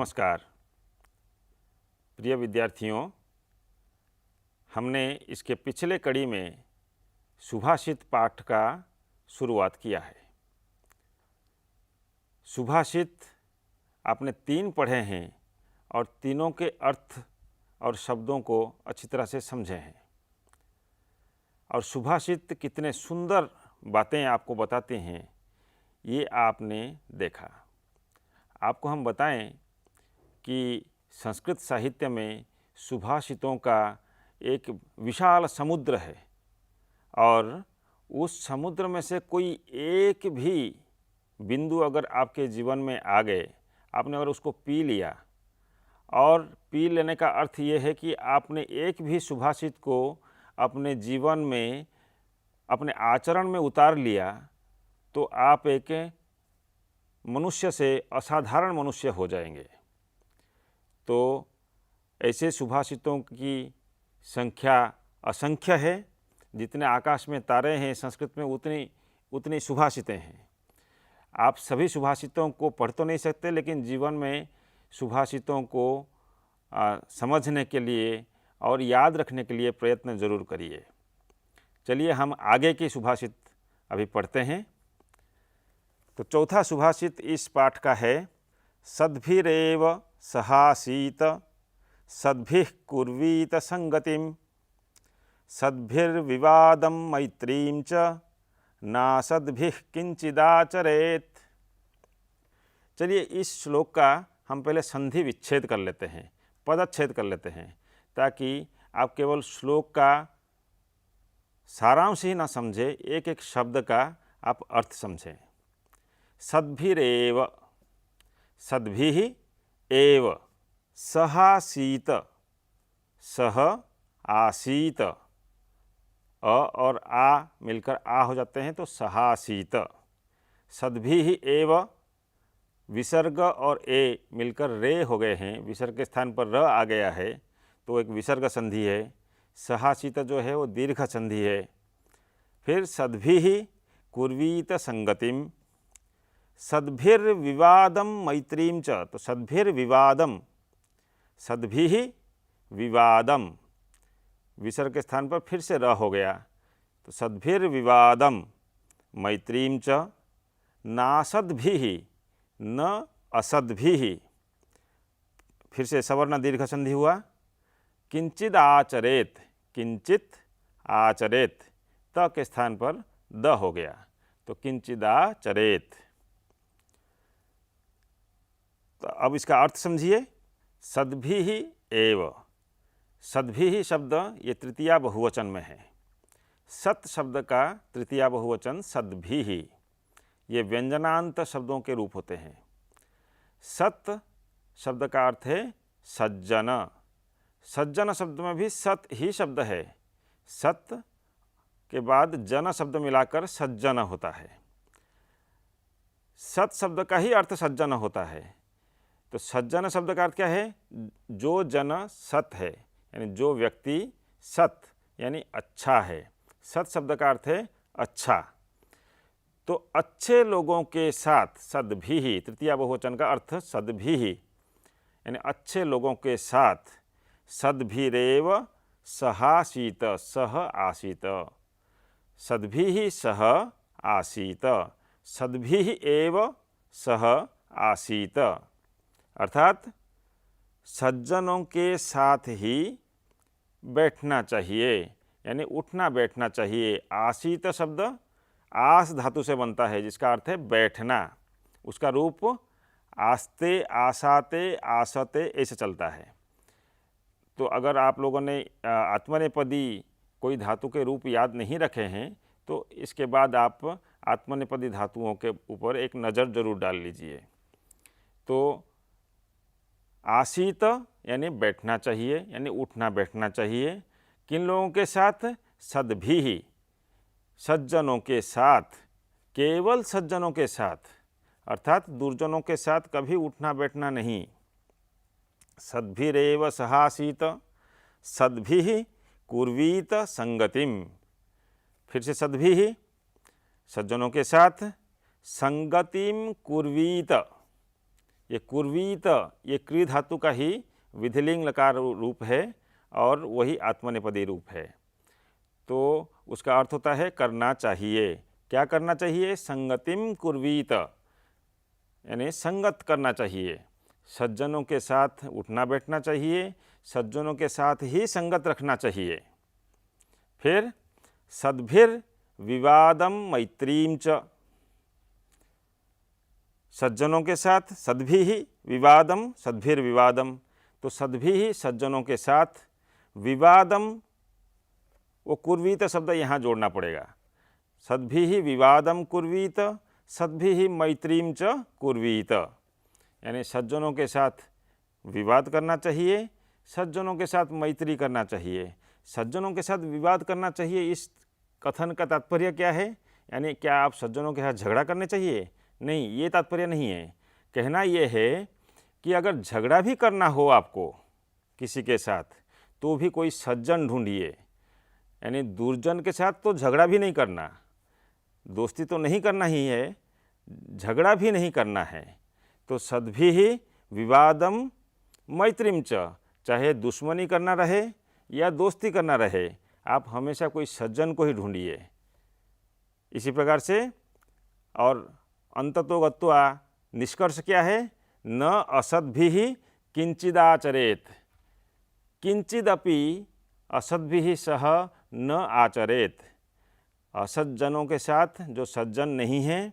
नमस्कार प्रिय विद्यार्थियों, हमने इसके पिछले कड़ी में सुभाषित पाठ का शुरुआत किया है। सुभाषित आपने 3 पढ़े हैं और तीनों के अर्थ और शब्दों को अच्छी तरह से समझे हैं और सुभाषित कितने सुंदर बातें आपको बताते हैं ये आपने देखा। आपको हम बताएं कि संस्कृत साहित्य में सुभाषितों का एक विशाल समुद्र है और उस समुद्र में से कोई एक भी बिंदु अगर आपके जीवन में आ गए, आपने अगर उसको पी लिया, और पी लेने का अर्थ ये है कि आपने एक भी सुभाषित को अपने जीवन में, अपने आचरण में उतार लिया, तो आप एक मनुष्य से असाधारण मनुष्य हो जाएंगे। तो ऐसे सुभाषितों की संख्या असंख्य है। जितने आकाश में तारे हैं संस्कृत में उतनी सुभाषितें हैं। आप सभी सुभाषितों को पढ़ तो नहीं सकते, लेकिन जीवन में सुभाषितों को समझने के लिए और याद रखने के लिए प्रयत्न जरूर करिए। चलिए हम आगे की सुभाषित अभी पढ़ते हैं। तो चौथा सुभाषित इस पाठ का है, सद्भिरेव सहासीत सद्भिः कुर्वीत संगतिम सद्भिर्विवादं मैत्रीं च नासद्भिः किंचिदाचरेत। चलिए इस श्लोक का हम पहले संधि विच्छेद कर लेते हैं, पदच्छेद कर लेते हैं, ताकि आप केवल श्लोक का सारांश ही ना समझे, एक एक शब्द का आप अर्थ समझें। सद्भिरेव, सद्भिः एव, सहासीत, सह आसीत, अ और आ मिलकर आ हो जाते हैं तो सहासीत। सद्भिः एव, विसर्ग और ए मिलकर रे हो गए हैं, विसर्ग के स्थान पर र आ गया है तो एक विसर्ग संधि है। सहासीत जो है वो दीर्घ संधि है। फिर सद्भिः कुर्वीत संगतिम, सद्भिर्विवादं मैत्रीं च, तो सद्भिर्विवादं, सद्भिः विवादं, विसर्ग के स्थान पर फिर से र हो गया तो सद्भिर्विवादं मैत्रीं च नासद्भिः, न असद्भिः, फिर से सवर्ण दीर्घ संधि हुआ। किंचिद आचरेत, किंचित आचरेत, त के स्थान पर द हो गया तो किंचिदाचरेत। तो अब इसका अर्थ समझिए। सद्भिः एव, सद्भिः शब्द ये तृतीया बहुवचन में है। सत शब्द का तृतीया बहुवचन सद्भिः, ये व्यंजनांत शब्दों के रूप होते हैं। सत शब्द का अर्थ है सज्जन। सज्जन शब्द में भी सत ही शब्द है, सत के बाद जन शब्द मिलाकर सज्जन होता है। सत शब्द का ही अर्थ सज्जन होता है। तो सज्जन शब्द का अर्थ क्या है? जो जन सत है, यानी जो व्यक्ति सत यानी अच्छा है। सत शब्द का अर्थ है अच्छा। तो अच्छे लोगों के साथ सद्भिः, तृतीया बहुवचन का अर्थ सद्भिः यानी अच्छे लोगों के साथ। सद्भिरेव सहासीत, सह आसीत, सद्भिः सह आसीत, सद्भिः एव सह आसीत, अर्थात सज्जनों के साथ ही बैठना चाहिए, यानी उठना बैठना चाहिए। आसीत शब्द आस धातु से बनता है, जिसका अर्थ है बैठना। उसका रूप आस्ते, आसाते, आसते ऐसे चलता है। तो अगर आप लोगों ने आत्मनेपदी कोई धातु के रूप याद नहीं रखे हैं तो इसके बाद आप आत्मनेपदी धातुओं के ऊपर एक नज़र जरूर डाल लीजिए। तो आसीत यानी बैठना चाहिए, यानी उठना बैठना चाहिए। किन लोगों के साथ? सद्भिः, सज्जनों के साथ, केवल सज्जनों के साथ, अर्थात दुर्जनों के साथ कभी उठना बैठना नहीं। सद्भिरेव सहासीत, सद्भिः कुर्वीत संगतिम, फिर से सद्भिः सज्जनों के साथ, संगतिम कुर्वीत, ये कुर्वीत, ये क्री धातु का ही विधिलिंग लकार रूप है और वही आत्मनेपदी रूप है। तो उसका अर्थ होता है करना चाहिए। क्या करना चाहिए? संगतिम कुर्वीत, यानी संगत करना चाहिए। सज्जनों के साथ उठना बैठना चाहिए, सज्जनों के साथ ही संगत रखना चाहिए। फिर सद्भिर विवादम मैत्रीम च, सज्जनों के साथ सद्भि ही विवादम, सद्भिर विवादम, तो सद्भि ही सज्जनों के साथ, विवादम वो कुर्वीत शब्द यहाँ जोड़ना पड़ेगा। सद्भि ही विवादम कुर्वीत, सद्भि ही मैत्रीम च कुर्वीत, यानी सज्जनों के साथ विवाद करना चाहिए, सज्जनों के साथ मैत्री करना चाहिए। सज्जनों के साथ विवाद करना चाहिए, इस कथन का तात्पर्य क्या है? यानी क्या आप सज्जनों के साथ झगड़ा करने चाहिए? नहीं, ये तात्पर्य नहीं है। कहना ये है कि अगर झगड़ा भी करना हो आपको किसी के साथ, तो भी कोई सज्जन ढूंढिए। यानी दुर्जन के साथ तो झगड़ा भी नहीं करना, दोस्ती तो नहीं करना ही है, झगड़ा भी नहीं करना है। तो सद्भि ही विवादम मैत्रीम च, चाहे दुश्मनी करना रहे या दोस्ती करना रहे, आप हमेशा कोई सज्जन को ही ढूंढिए। इसी प्रकार से और अंततोगत्वा निष्कर्ष क्या है? न असद्भिः किंचिदाचरेत, किंचिदपि असद्भिः सह न आचरेत। असज्जनों के साथ जो सज्जन नहीं हैं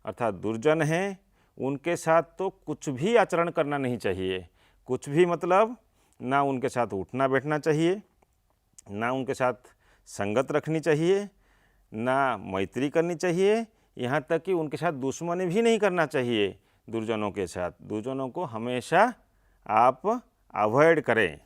अर्थात दुर्जन हैं, उनके साथ तो कुछ भी आचरण करना नहीं चाहिए। कुछ भी मतलब ना उनके साथ उठना बैठना चाहिए, ना उनके साथ संगत रखनी चाहिए, ना मैत्री करनी चाहिए, यहाँ तक कि उनके साथ दुश्मनी भी नहीं करना चाहिए। दुर्जनों के साथ, दुर्जनों को हमेशा आप अवॉइड करें।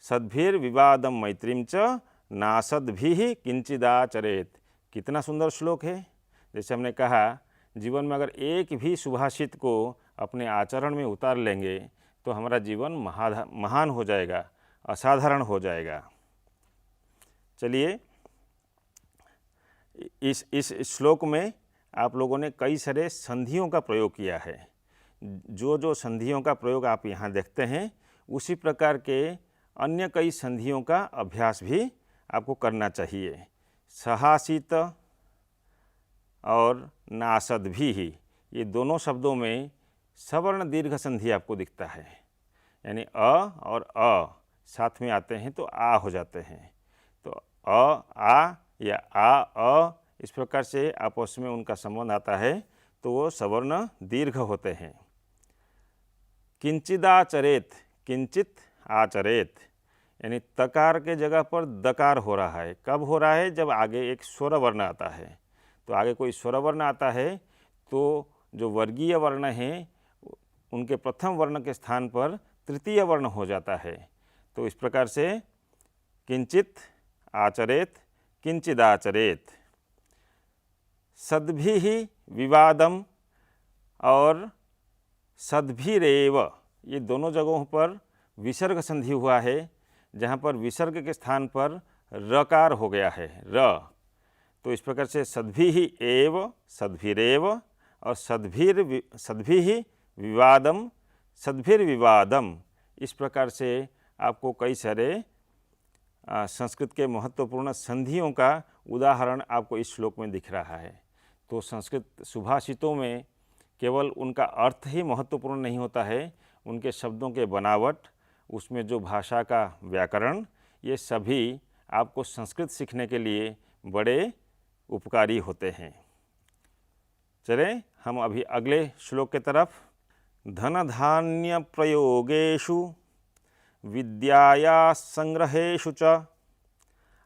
सद्भिर विवादम मैत्रीम च नासद्भिः किंचिदाचरेत। कितना सुंदर श्लोक है। जैसे हमने कहा, जीवन में अगर एक भी सुभाषित को अपने आचरण में उतार लेंगे तो हमारा जीवन महान हो जाएगा, असाधारण हो जाएगा। चलिए, इस श्लोक में आप लोगों ने कई सारे संधियों का प्रयोग किया है। जो संधियों का प्रयोग आप यहाँ देखते हैं, उसी प्रकार के अन्य कई संधियों का अभ्यास भी आपको करना चाहिए। सहासित और नासद्भिः, ये दोनों शब्दों में सवर्ण दीर्घ संधि आपको दिखता है। यानी अ और अ साथ में आते हैं तो आ हो जाते हैं। तो अ आ या अ इस प्रकार से आपस में उनका संबंध आता है तो वो सवर्ण दीर्घ होते हैं। किंचिदाचरेत, किंचित आचरेत, यानी तकार के जगह पर दकार हो रहा है। कब हो रहा है? जब आगे एक स्वर वर्ण आता है। तो आगे कोई स्वर वर्ण आता है तो जो वर्गीय वर्ण हैं उनके प्रथम वर्ण के स्थान पर तृतीय वर्ण हो जाता है। तो इस प्रकार से किंचित आचरेत, किंचिदाचरेत। सद्भिः विवादम और सद्भिरेव, ये दोनों जगहों पर विसर्ग संधि हुआ है, जहाँ पर विसर्ग के स्थान पर रकार हो गया है, र। तो इस प्रकार से सद्भिः एव, सद्भिरेव और सद्भिः विवादम, सद्भिर्विवादम। इस प्रकार से आपको कई सारे संस्कृत के महत्वपूर्ण संधियों का उदाहरण आपको इस श्लोक में दिख रहा है। तो संस्कृत सुभाषितों में केवल उनका अर्थ ही महत्वपूर्ण नहीं होता है, उनके शब्दों के बनावट, उसमें जो भाषा का व्याकरण, ये सभी आपको संस्कृत सीखने के लिए बड़े उपकारी होते हैं। चलें हम अभी अगले श्लोक की तरफ। धन धान्य प्रयोगेषु विद्याया संग्रहेषु च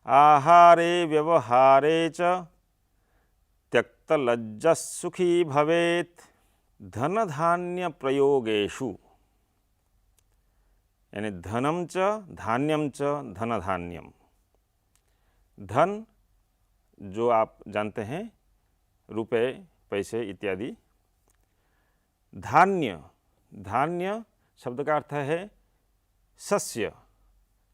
आहारे व्यवहारे च त्यक्तलज्जः सुखी भवेत्। धन धान्य प्रयोगेषु, यानी धनम च धान्यम च धन धान्यम। धन जो आप जानते हैं, रुपए, पैसे इत्यादि। धान्य, धान्य शब्द का अर्थ है सस्य,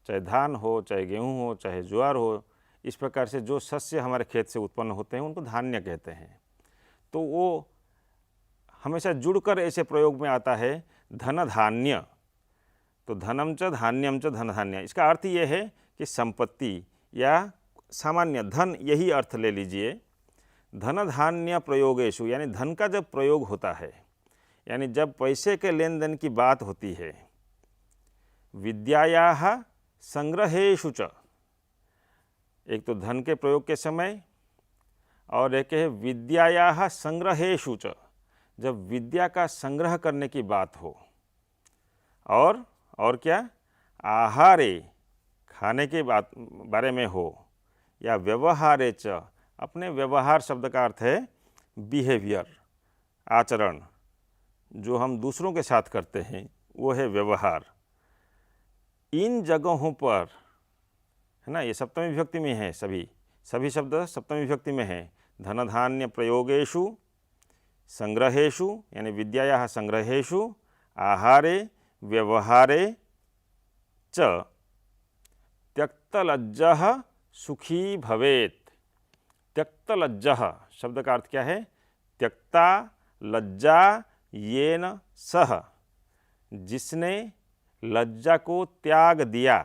चाहे धान हो, चाहे गेहूँ हो, चाहे ज्वार हो, इस प्रकार से जो सस्य हमारे खेत से उत्पन्न होते हैं उनको धान्य कहते हैं। तो वो हमेशा जुड़कर ऐसे प्रयोग में आता है धन धान्य। तो धनम च धान्यम च धन धान्य, इसका अर्थ ये है कि संपत्ति या सामान्य धन, यही अर्थ ले लीजिए। धन धान्य प्रयोगेषु यानी धन का जब प्रयोग होता है, यानी जब पैसे के लेन देन की बात होती है। विद्यायाः संग्रहेषु च, एक तो धन के प्रयोग के समय और एक है विद्यायाः संग्रहेषु च, जब विद्या का संग्रह करने की बात हो। और क्या, आहारे, खाने के बारे में हो, या व्यवहारे च, अपने व्यवहार शब्द का अर्थ है बिहेवियर, आचरण, जो हम दूसरों के साथ करते हैं वो है व्यवहार। इन जगहों पर, है ना, ये सप्तमी विभक्ति में है, सभी शब्द सप्तमी विभक्ति में है। धन धान्य प्रयोगेषु, संग्रहेषु यानी विद्यायाः संग्रहेषु, आहारे व्यवहारे च त्यक्तलज्जः सुखी भवेत्। त्यक्तलज्जः शब्द का अर्थ क्या है, त्यक्ता लज्जा येन सह, जिसने लज्जा को त्याग दिया।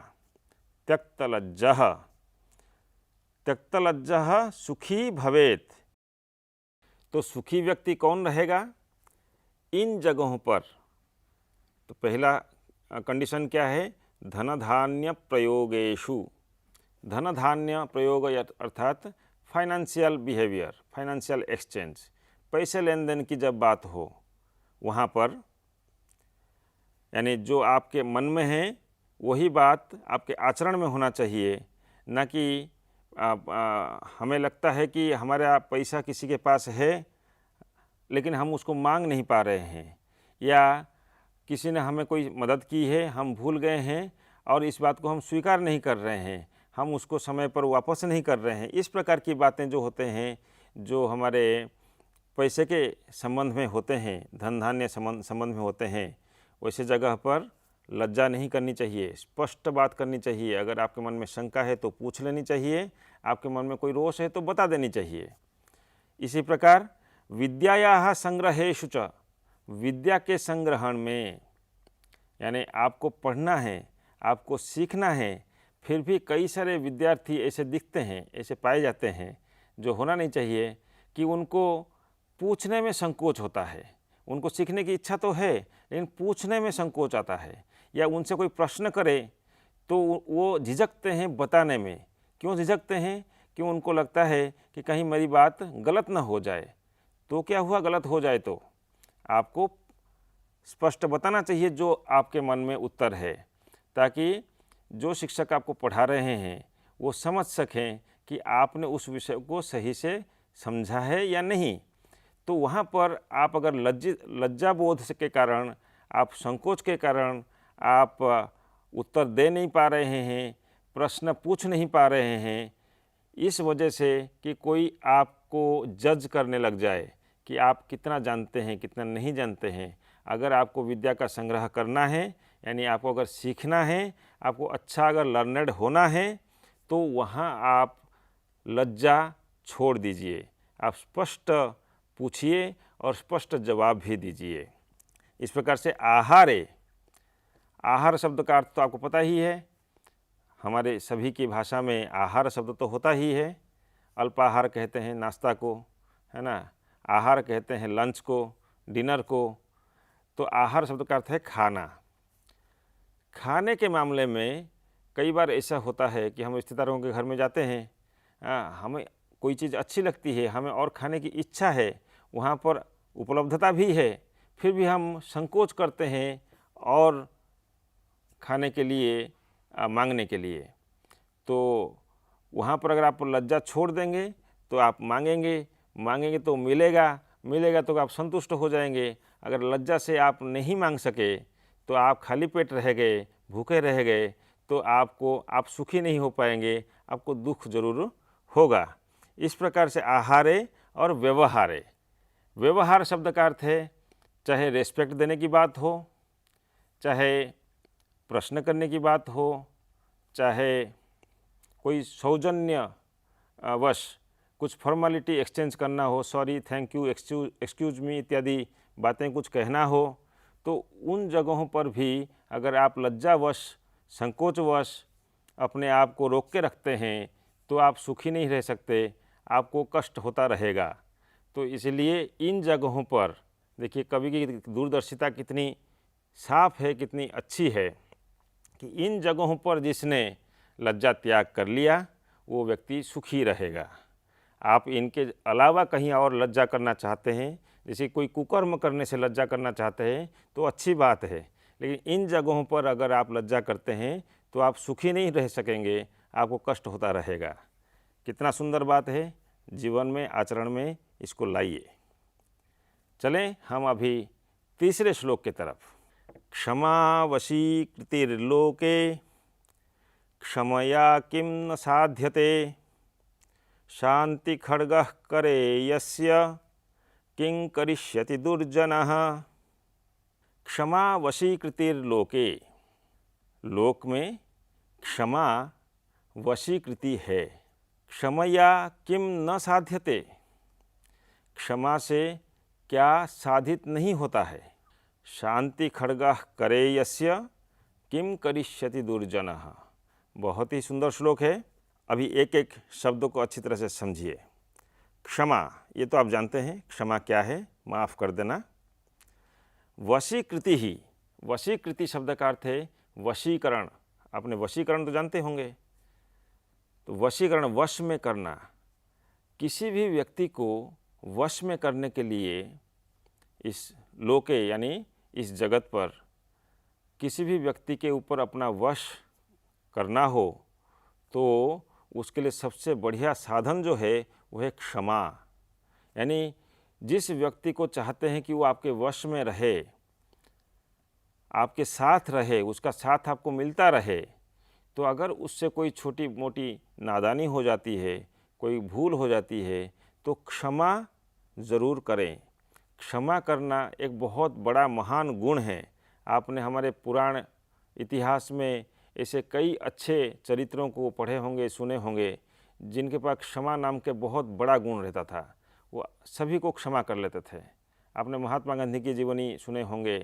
त्यक्तलज्जः, त्यक्तलज्जः सुखी भवेत्। तो सुखी व्यक्ति कौन रहेगा, इन जगहों पर। तो पहला कंडीशन क्या है, धन धान्य प्रयोगेषु। धन धान्य प्रयोग अर्थात फाइनेंशियल बिहेवियर, फाइनेंशियल एक्सचेंज, पैसे लेन देन की जब बात हो वहाँ पर, यानी जो आपके मन में है वही बात आपके आचरण में होना चाहिए। न कि हमें लगता है कि हमारा पैसा किसी के पास है लेकिन हम उसको मांग नहीं पा रहे हैं, या किसी ने हमें कोई मदद की है, हम भूल गए हैं और इस बात को हम स्वीकार नहीं कर रहे हैं, हम उसको समय पर वापस नहीं कर रहे हैं। इस प्रकार की बातें जो होते हैं, जो हमारे पैसे के संबंध में होते हैं, धन धान्य संबंध में होते हैं, वैसे जगह पर लज्जा नहीं करनी चाहिए, स्पष्ट बात करनी चाहिए। अगर आपके मन में शंका है तो पूछ लेनी चाहिए, आपके मन में कोई रोष है तो बता देनी चाहिए। इसी प्रकार विद्यायाः संग्रहेषु च, विद्या के संग्रहण में, यानी आपको पढ़ना है, आपको सीखना है, फिर भी कई सारे विद्यार्थी ऐसे दिखते हैं, ऐसे पाए जाते हैं, जो होना नहीं चाहिए, कि उनको पूछने में संकोच होता है। उनको सीखने की इच्छा तो है लेकिन पूछने में संकोच आता है, या उनसे कोई प्रश्न करे तो वो झिझकते हैं बताने में। क्यों झिझकते हैं, कि उनको लगता है कि कहीं मेरी बात गलत ना हो जाए। तो क्या हुआ, गलत हो जाए तो आपको स्पष्ट बताना चाहिए जो आपके मन में उत्तर है, ताकि जो शिक्षक आपको पढ़ा रहे हैं वो समझ सकें कि आपने उस विषय को सही से समझा है या नहीं। तो वहाँ पर आप अगर लज्जा बोध के कारण, आप संकोच के कारण आप उत्तर दे नहीं पा रहे हैं, प्रश्न पूछ नहीं पा रहे हैं, इस वजह से कि कोई आपको जज करने लग जाए कि आप कितना जानते हैं, कितना नहीं जानते हैं। अगर आपको विद्या का संग्रह करना है, यानी आपको अगर सीखना है, आपको अच्छा अगर लर्नड होना है, तो वहाँ आप लज्जा छोड़ दीजिए। आप स्पष्ट पूछिए और स्पष्ट जवाब भी दीजिए। इस प्रकार से आहारे, आहार शब्द का अर्थ तो आपको पता ही है, हमारे सभी की भाषा में आहार शब्द तो होता ही है। अल्पाहार कहते हैं नाश्ता को, है ना, आहार कहते हैं लंच को, डिनर को। तो आहार शब्द का अर्थ है खाना। खाने के मामले में कई बार ऐसा होता है कि हम रिश्तेदारों के घर में जाते हैं, हमें कोई चीज़ अच्छी लगती है, हमें और खाने की इच्छा है, वहाँ पर उपलब्धता भी है, फिर भी हम संकोच करते हैं और खाने के लिए मांगने के लिए। तो वहाँ पर अगर आप लज्जा छोड़ देंगे तो आप मांगेंगे तो मिलेगा तो आप संतुष्ट हो जाएंगे। अगर लज्जा से आप नहीं मांग सके तो आप खाली पेट रह गए, भूखे रह गए, तो आप सुखी नहीं हो पाएंगे, आपको दुख जरूर होगा। इस प्रकार से आहारे और व्यवहारे, व्यवहार शब्द का अर्थ है चाहे रेस्पेक्ट देने की बात हो, चाहे प्रश्न करने की बात हो, चाहे कोई सौजन्य वश कुछ फॉर्मेलिटी एक्सचेंज करना हो, sorry, thank you, excuse me इत्यादि बातें कुछ कहना हो तो उन जगहों पर भी अगर आप लज्जावश, संकोचवश अपने आप को रोक के रखते हैं तो आप सुखी नहीं रह सकते, आपको कष्ट होता रहेगा। तो इसलिए इन जगहों पर देखिए कवि की दूरदर्शिता कितनी साफ है, कितनी अच्छी है कि इन जगहों पर जिसने लज्जा त्याग कर लिया वो व्यक्ति सुखी रहेगा। आप इनके अलावा कहीं और लज्जा करना चाहते हैं, जैसे कोई कुकर्म करने से लज्जा करना चाहते हैं तो अच्छी बात है, लेकिन इन जगहों पर अगर आप लज्जा करते हैं तो आप सुखी नहीं रह सकेंगे, आपको कष्ट होता रहेगा। कितना सुंदर बात है, जीवन में, आचरण में इसको लाइए। चलें हम अभी तीसरे श्लोक की तरफ। क्षमा वशीकृतिर्लोके क्षमया किं न साध्यते शांति खड्गः करे यस्य किं करिष्यति दुर्जनः। क्षमा वशीकृतिर्लोके, लोक में क्षमा वशीकृति है। क्षमया किं न साध्यते, क्षमा से क्या साधित नहीं होता है। शांति खड्गः करे यस्य किं करिष्यति दुर्जनः। बहुत ही सुंदर श्लोक है। अभी एक एक शब्द को अच्छी तरह से समझिए। क्षमा, ये तो आप जानते हैं क्षमा क्या है, माफ़ कर देना। वशीकृति ही, वशीकृति शब्द का अर्थ है वशीकरण। आपने वशीकरण तो जानते होंगे, तो वशीकरण वश में करना। किसी भी व्यक्ति को वश में करने के लिए इस लोके यानी इस जगत पर किसी भी व्यक्ति के ऊपर अपना वश करना हो तो उसके लिए सबसे बढ़िया साधन जो है वो है क्षमा। यानी जिस व्यक्ति को चाहते हैं कि वो आपके वश में रहे, आपके साथ रहे, उसका साथ आपको मिलता रहे, तो अगर उससे कोई छोटी मोटी नादानी हो जाती है, कोई भूल हो जाती है, तो क्षमा ज़रूर करें। क्षमा करना एक बहुत बड़ा महान गुण है। आपने हमारे पुराण इतिहास में ऐसे कई अच्छे चरित्रों को पढ़े होंगे, सुने होंगे, जिनके पास क्षमा नाम के बहुत बड़ा गुण रहता था। वो सभी को क्षमा कर लेते थे। आपने महात्मा गांधी की जीवनी सुने होंगे,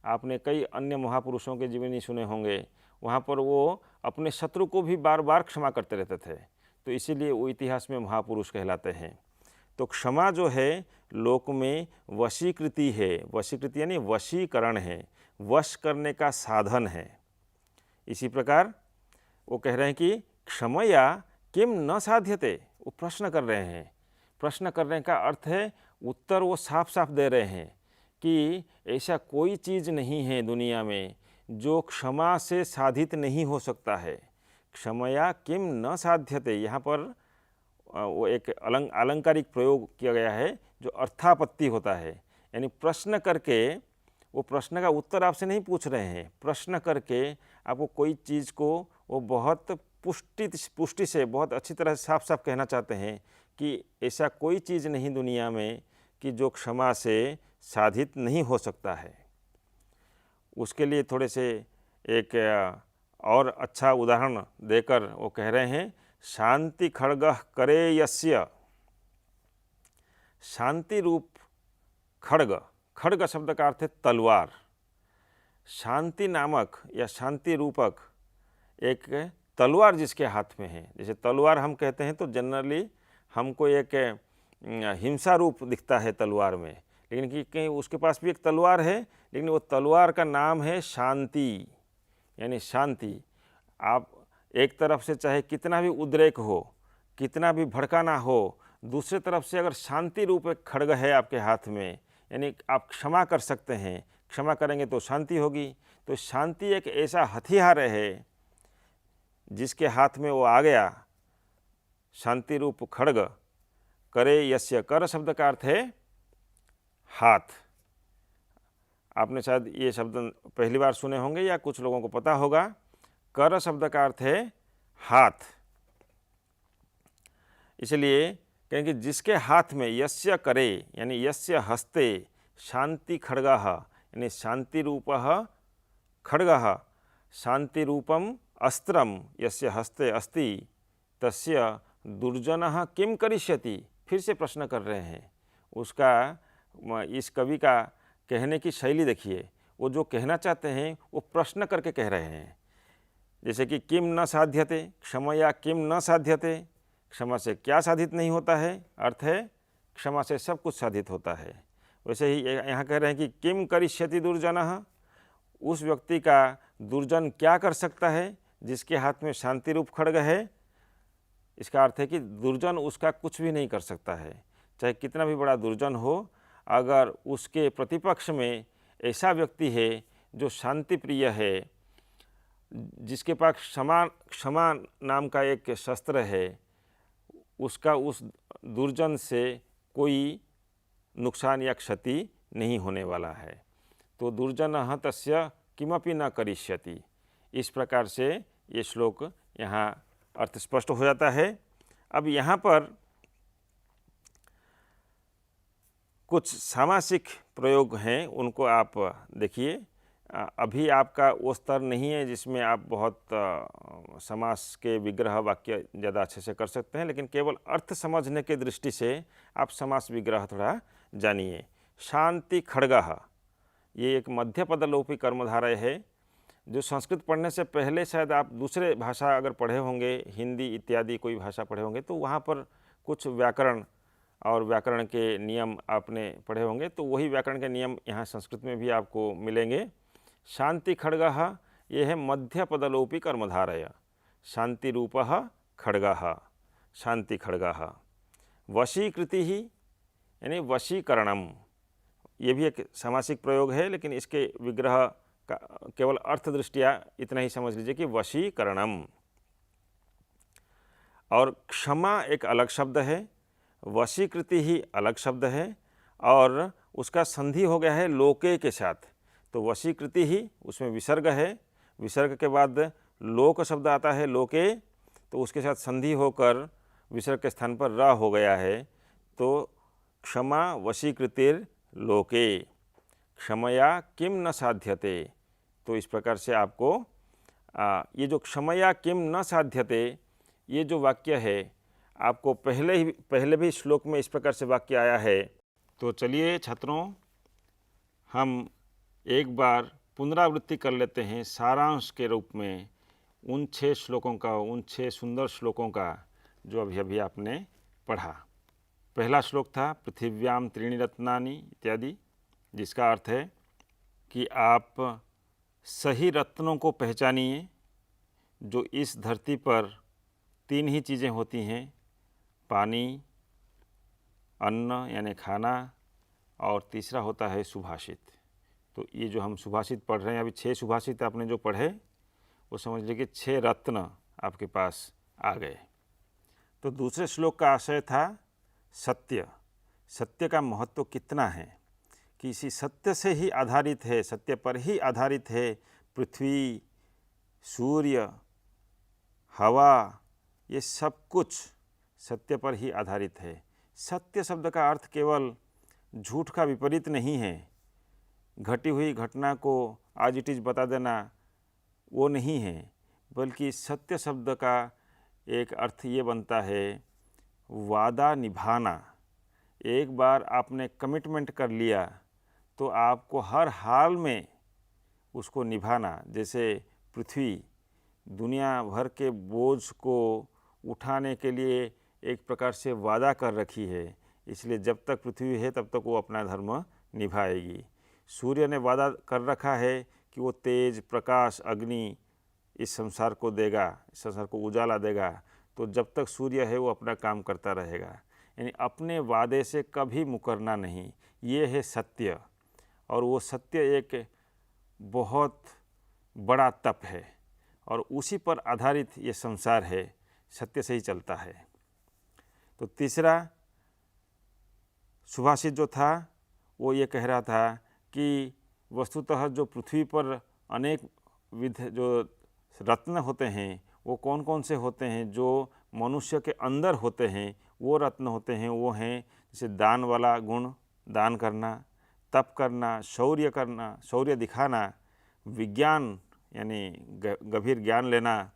आपने कई अन्य महापुरुषों के जीवनी सुने होंगे, वहाँ पर वो अपने शत्रु को भी बार बार क्षमा करते रहते थे, तो इसीलिए वो इतिहास में महापुरुष कहलाते हैं। तो क्षमा जो है लोक में वशीकृति है। वशीकृति यानी वशीकरण है, वश करने का साधन है। इसी प्रकार वो कह रहे हैं कि क्षमया किम न साध्यते। वो प्रश्न कर रहे हैं। प्रश्न करने का अर्थ है उत्तर वो साफ साफ दे रहे हैं कि ऐसा कोई चीज़ नहीं है दुनिया में जो क्षमा से साधित नहीं हो सकता है। क्षमया किम न साध्यते, यहाँ पर वो एक अलंकारिक प्रयोग किया गया है जो अर्थापत्ति होता है। यानी प्रश्न करके, वो प्रश्न का उत्तर आपसे नहीं पूछ रहे हैं, प्रश्न करके आपको कोई चीज़ को वो बहुत पुष्टि से, बहुत अच्छी तरह से साफ साफ कहना चाहते हैं कि ऐसा कोई चीज़ नहीं दुनिया में कि जो क्षमा से साधित नहीं हो सकता है। उसके लिए थोड़े से एक और अच्छा उदाहरण देकर वो कह रहे हैं शांति खड्गः करे यस्य। शांति रूप खड्ग, खड्ग शब्द का अर्थ है तलवार। शांति नामक या शांति रूपक एक तलवार जिसके हाथ में है, जैसे तलवार हम कहते हैं तो जनरली हमको एक हिंसा रूप दिखता है तलवार में, लेकिन कहीं उसके पास भी एक तलवार है, लेकिन वो तलवार का नाम है शांति, यानी शांति। आप एक तरफ से चाहे कितना भी उद्रेक हो, कितना भी भड़काना हो, दूसरी तरफ से अगर शांति रूप एक खड्ग है आपके हाथ में, यानी आप क्षमा कर सकते हैं, क्षमा करेंगे तो शांति होगी। तो शांति एक ऐसा हथियार है जिसके हाथ में वो आ गया, शांति रूप खड्ग। करे यस्य, कर शब्द का अर्थ है हाथ। आपने शायद ये शब्द पहली बार सुने होंगे या कुछ लोगों को पता होगा। कर शब्द का अर्थ है हाथ। इसलिए कहेंगे जिसके हाथ में, यस्य करे यानी यस्य हस्ते शांति खड्गः, यानी शांति रूपः खड्गः, शांति रूपम अस्त्रम यस्य हस्ते अस्ति तस्य दुर्जनः किम करिष्यति। फिर से प्रश्न कर रहे हैं उसका, इस कवि का कहने की शैली देखिए, वो जो कहना चाहते हैं वो प्रश्न करके कह रहे हैं। जैसे कि किम न साध्यते, क्षमया किम न साध्यते, क्षमा से क्या साधित नहीं होता है, अर्थ है क्षमा से सब कुछ साधित होता है। वैसे ही यहाँ कह रहे हैं कि किम करिष्यति दुर्जनः, उस व्यक्ति का दुर्जन क्या कर सकता है जिसके हाथ में शांति रूप खड्ग है। इसका अर्थ है कि दुर्जन उसका कुछ भी नहीं कर सकता है, चाहे कितना भी बड़ा दुर्जन हो, अगर उसके प्रतिपक्ष में ऐसा व्यक्ति है जो शांति प्रिय है, जिसके पास क्षमा नाम का एक शस्त्र है, उसका उस दुर्जन से कोई नुकसान या क्षति नहीं होने वाला है। तो दुर्जनः तस्य किमपि न करिष्यति। इस प्रकार से ये श्लोक यहाँ अर्थ स्पष्ट हो जाता है। अब यहाँ पर कुछ सामासिक प्रयोग हैं, उनको आप देखिए। अभी आपका वो स्तर नहीं है जिसमें आप बहुत समास के विग्रह वाक्य ज़्यादा अच्छे से कर सकते हैं, लेकिन केवल अर्थ समझने के दृष्टि से आप समास विग्रह थोड़ा जानिए। शांति खड्गः, ये एक मध्य पदलोपी कर्मधारय है, जो संस्कृत पढ़ने से पहले शायद आप दूसरे भाषा अगर पढ़े होंगे, हिंदी इत्यादि कोई भाषा पढ़े होंगे, तो वहाँ पर कुछ व्याकरण और व्याकरण के नियम आपने पढ़े होंगे, तो वही व्याकरण के नियम यहाँ संस्कृत में भी आपको मिलेंगे। शांति खड्गः, ये है मध्य पदलोपी कर्मधारय, शांति रूपः खड्गः, शांति खड्गः। वशीकृति ही यानी वशीकरणम, ये भी एक सामासिक प्रयोग है, लेकिन इसके विग्रह का केवल अर्थ दृष्टिया इतना ही समझ लीजिए कि वशीकरणम। और क्षमा एक अलग शब्द है, वशीकृति ही अलग शब्द है, और उसका संधि हो गया है लोके के साथ। तो वशीकृति ही, उसमें विसर्ग है, विसर्ग के बाद लोक शब्द आता है लोके, तो उसके साथ संधि होकर विसर्ग के स्थान पर र हो गया है। तो क्षमा वशीकृतिर लोके, क्षमया किम न साध्यते। तो इस प्रकार से आपको ये जो क्षमया किम न साध्यते, ये जो वाक्य है, आपको पहले भी श्लोक में इस प्रकार से वाक्य आया है। तो चलिए छात्रों, हम एक बार पुनरावृत्ति कर लेते हैं सारांश के रूप में उन 6 श्लोकों का, उन 6 सुंदर श्लोकों का जो अभी अभी आपने पढ़ा। पहला श्लोक था पृथिव्याम त्रीणि रत्नानि इत्यादि, जिसका अर्थ है कि आप सही रत्नों को पहचानिए। जो इस धरती पर 3 ही चीज़ें होती हैं, पानी, अन्न यानी खाना, और तीसरा होता है सुभाषित। तो ये जो हम सुभाषित पढ़ रहे हैं, अभी 6 सुभाषित आपने जो पढ़े, वो समझ लीजिए कि 6 रत्न आपके पास आ गए। तो दूसरे श्लोक का आशय था सत्य। सत्य का महत्व कितना है कि इसी सत्य से ही आधारित है, सत्य पर ही आधारित है पृथ्वी, सूर्य, हवा, ये सब कुछ सत्य पर ही आधारित है। सत्य शब्द का अर्थ केवल झूठ का विपरीत नहीं है, घटी हुई घटना को आज इट इज़ बता देना वो नहीं है, बल्कि सत्य शब्द का एक अर्थ ये बनता है वादा निभाना। एक बार आपने कमिटमेंट कर लिया तो आपको हर हाल में उसको निभाना। जैसे पृथ्वी दुनिया भर के बोझ को उठाने के लिए एक प्रकार से वादा कर रखी है, इसलिए जब तक पृथ्वी है तब तक वो अपना धर्म निभाएगी। सूर्य ने वादा कर रखा है कि वो तेज प्रकाश अग्नि इस संसार को देगा, इस संसार को उजाला देगा, तो जब तक सूर्य है वो अपना काम करता रहेगा। यानी अपने वादे से कभी मुकरना नहीं, ये है सत्य। और वो सत्य एक बहुत बड़ा तप है और उसी पर आधारित ये संसार है, सत्य से ही चलता है। तो तीसरा सुभाषित जो था वो ये कह रहा था कि वस्तुतः जो पृथ्वी पर अनेक विध जो रत्न होते हैं वो कौन कौन से होते हैं, जो मनुष्य के अंदर होते हैं वो रत्न होते हैं। वो हैं जैसे दान वाला गुण, दान करना, तप करना, शौर्य करना, शौर्य दिखाना, विज्ञान यानी गंभीर ज्ञान लेना,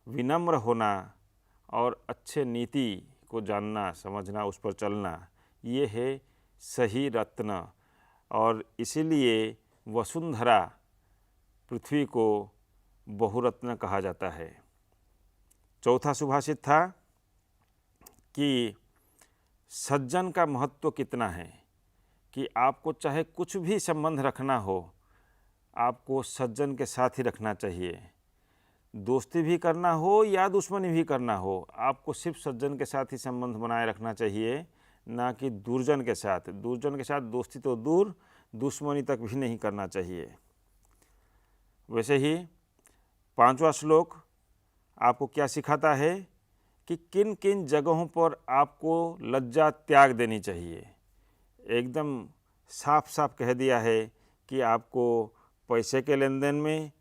विनम्र होना और अच्छे नीति को जानना समझना, उस पर चलना, ये है सही रत्न। और इसीलिए वसुंधरा पृथ्वी को बहुरत्न कहा जाता है। चौथा सुभाषित था कि सज्जन का महत्व कितना है, कि आपको चाहे कुछ भी संबंध रखना हो, आपको सज्जन के साथ ही रखना चाहिए। दोस्ती भी करना हो या दुश्मनी भी करना हो, आपको सिर्फ सज्जन के साथ ही संबंध बनाए रखना चाहिए, ना कि दुर्जन के साथ। दुर्जन के साथ दोस्ती तो दूर, दुश्मनी तक भी नहीं करना चाहिए। वैसे ही 5वां श्लोक आपको क्या सिखाता है कि किन किन जगहों पर आपको लज्जा त्याग देनी चाहिए। एकदम साफ साफ कह दिया है कि आपको पैसे के लेन देन में,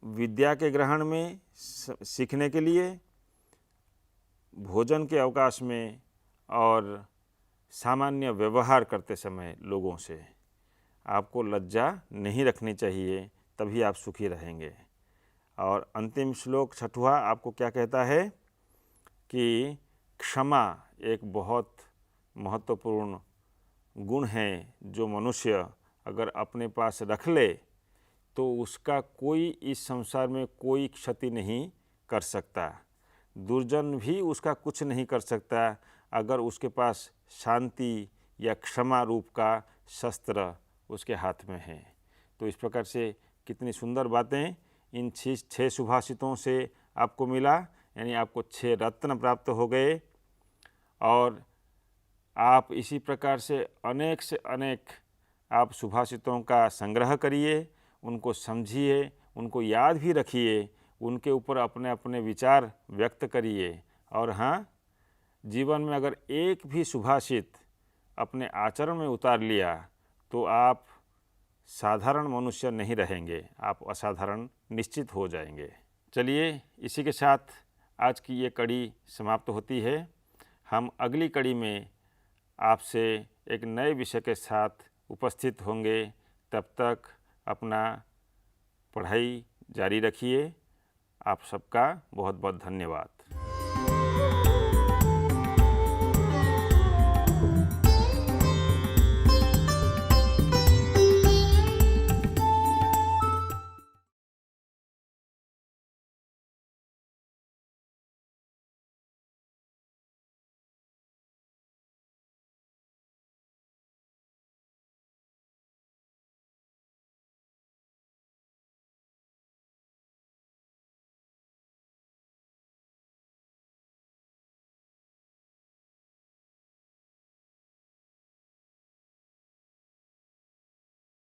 विद्या के ग्रहण में, सीखने के लिए, भोजन के अवकाश में और सामान्य व्यवहार करते समय लोगों से आपको लज्जा नहीं रखनी चाहिए, तभी आप सुखी रहेंगे। और अंतिम श्लोक 6वां आपको क्या कहता है कि क्षमा एक बहुत महत्वपूर्ण गुण है जो मनुष्य अगर अपने पास रख ले तो उसका कोई इस संसार में कोई क्षति नहीं कर सकता। दुर्जन भी उसका कुछ नहीं कर सकता अगर उसके पास शांति या क्षमा रूप का शस्त्र उसके हाथ में है। तो इस प्रकार से कितनी सुंदर बातें इन 6 सुभाषितों से आपको मिला, यानी आपको 6 रत्न प्राप्त हो गए। और आप इसी प्रकार से अनेक आप सुभाषितों का संग्रह करिए, उनको समझिए, उनको याद भी रखिए, उनके ऊपर अपने अपने विचार व्यक्त करिए। और हाँ, जीवन में अगर एक भी सुभाषित अपने आचरण में उतार लिया तो आप साधारण मनुष्य नहीं रहेंगे, आप असाधारण निश्चित हो जाएंगे। चलिए, इसी के साथ आज की ये कड़ी समाप्त होती है। हम अगली कड़ी में आपसे एक नए विषय के साथ उपस्थित होंगे। तब तक अपना पढ़ाई जारी रखिए। आप सबका बहुत बहुत धन्यवाद।